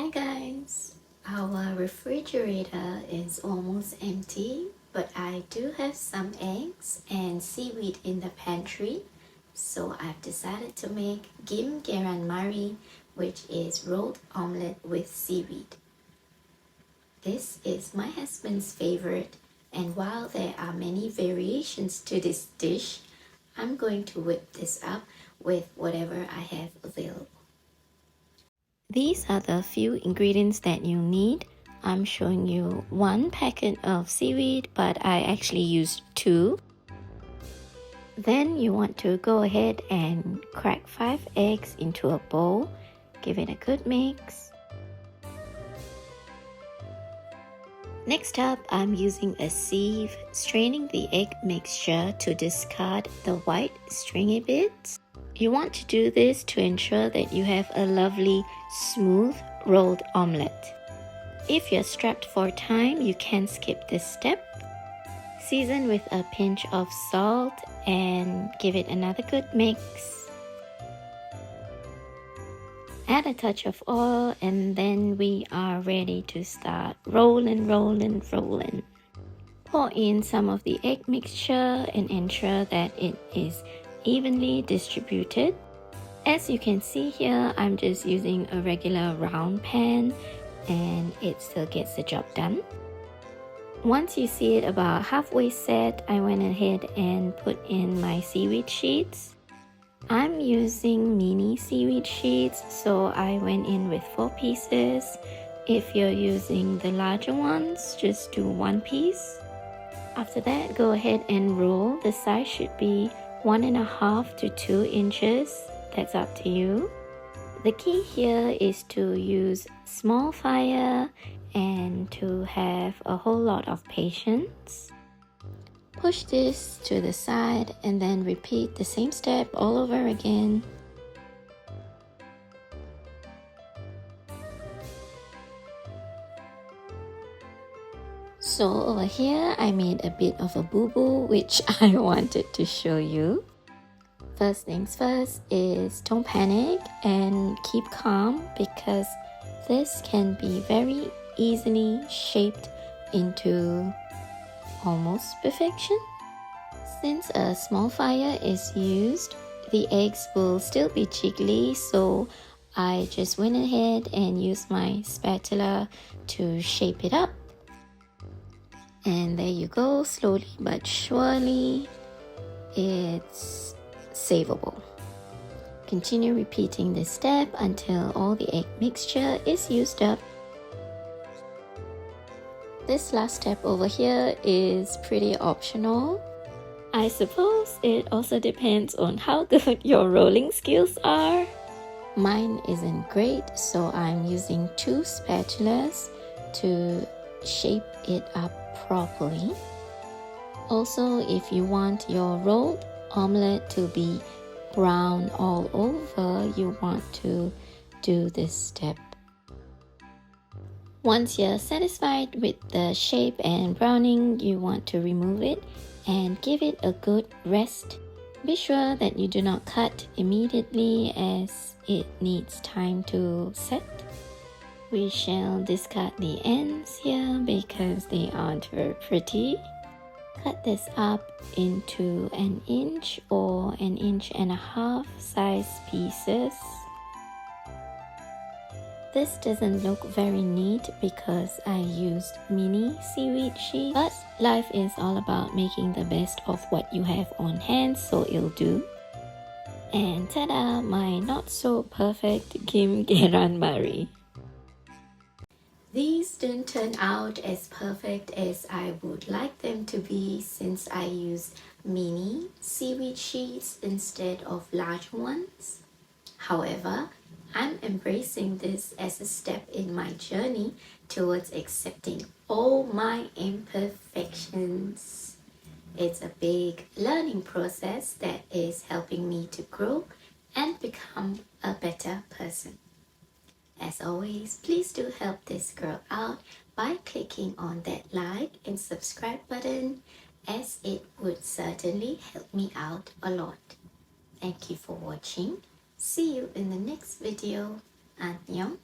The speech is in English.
Hi guys! Our refrigerator is almost empty, but I do have some eggs and seaweed in the pantry, so I've decided to make 계란말이, which is rolled omelette with seaweed. This is my husband's favorite, and while there are many variations to this dish, I'm going to whip this up with whatever I have available. These are the few ingredients that you need. I'm showing you one packet of seaweed, but I actually used 2. Then you want to go ahead and crack 5 eggs into a bowl. Give it a good mix. Next up, I'm using a sieve, straining the egg mixture to discard the white stringy bits. You want to do this to ensure that you have a lovely, smooth rolled omelette. If you're strapped for time, you can skip this step. Season with a pinch of salt and give it another good mix. Add a touch of oil and then we are ready to start rolling. Pour in some of the egg mixture and ensure that it is evenly distributed. As you can see here, I'm just using a regular round pan and it still gets the job done. Once you see it about halfway set, I went ahead and put in my seaweed sheets. I'm using mini seaweed sheets, so I went in with 4 pieces. If you're using the larger ones, just do 1 piece. After that, go ahead and roll. The size should be 1.5 to 2 inches. That's up to you. The key here is to use small fire and to have a whole lot of patience. Push this to the side and then repeat the same step all over again. So over here, I made a bit of a boo-boo which I wanted to show you. First things first is don't panic and keep calm because this can be very easily shaped into almost perfection. Since a small fire is used, the eggs will still be jiggly, so I just went ahead and used my spatula to shape it up. And there you go, slowly but surely, it's savable. Continue repeating this step until all the egg mixture is used up. This last step over here is pretty optional. I suppose it also depends on how good your rolling skills are. Mine isn't great, so I'm using 2 spatulas to shape it up properly. Also, if you want your rolled omelette to be brown all over, you want to do this step. Once you're satisfied with the shape and browning, you want to remove it and give it a good rest. Be sure that you do not cut immediately as it needs time to set. We shall discard the ends here because they aren't very pretty. Cut this up into 1 inch or 1.5 inch size pieces. This doesn't look very neat because I used mini seaweed sheets, but life is all about making the best of what you have on hand, so it'll do. And ta-da! My not so perfect 계란말이. These didn't turn out as perfect as I would like them to be since I used mini seaweed sheets instead of large ones. However, I'm embracing this as a step in my journey towards accepting all my imperfections. It's a big learning process that is helping me to grow and become a better person. As always, please do help this girl out by clicking on that like and subscribe button, as it would certainly help me out a lot. Thank you for watching. See you in the next video. 안녕.